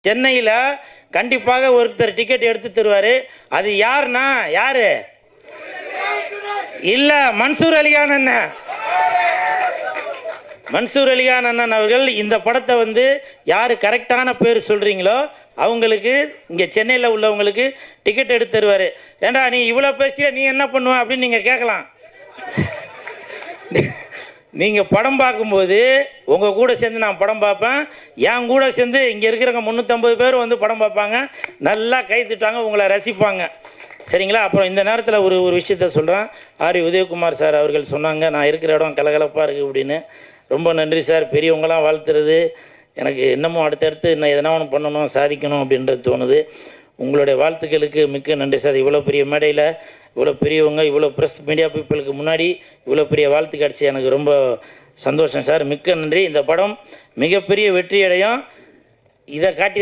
சென்னையில் கண்டிப்பாக ஒருத்தர் டிக்கெட் எடுத்து தருவார். அது யாருன்னா யாரு? இல்லை, மன்சூர் அலிகான் அண்ணன். மன்சூர் அலிகான் அண்ணன் அவர்கள் இந்த படத்தை வந்து யார் கரெக்டான பேர் சொல்கிறீங்களோ அவங்களுக்கு இங்கே சென்னையில் உள்ளவங்களுக்கு டிக்கெட் எடுத்து தருவார். ஏண்டா நீ இவ்வளோ பேசிய நீ என்ன பண்ணுவ அப்படின்னு நீங்கள் கேட்கலாம். நீங்கள் படம் பார்க்கும்போது உங்கள் கூட சேர்ந்து நான் படம் பார்ப்பேன். என் கூட சேர்ந்து இங்கே இருக்கிறவங்க 350 பேர் வந்து படம் பார்ப்பாங்க. நல்லா கை திட்டாங்க, உங்களை ரசிப்பாங்க. சரிங்களா? அப்புறம் இந்த நேரத்தில் ஒரு விஷயத்த சொல்கிறேன். ஆர் உதயகுமார் சார் அவர்கள் சொன்னாங்க, நான் இருக்கிற இடம் கலகலப்பாக இருக்குது அப்படின்னு. ரொம்ப நன்றி சார். பெரியவங்களாம் வாழ்த்துறது எனக்கு இன்னமும் அடுத்தடுத்து இன்னும் எதனா ஒன்று பண்ணணும், சாதிக்கணும் அப்படின்றது தோணுது. உங்களுடைய வாழ்த்துக்களுக்கு மிக்க நன்றி சார். இவ்வளோ பெரிய மேடையில் இவ்வளோ பெரியவங்க, இவ்வளோ ப்ரெஸ் மீடியா பீப்புளுக்கு முன்னாடி இவ்வளோ பெரிய வாழ்த்து கிடச்சி எனக்கு ரொம்ப சந்தோஷம் சார். மிக்க நன்றி. இந்த படம் மிகப்பெரிய வெற்றி அடையும். இதை காட்டி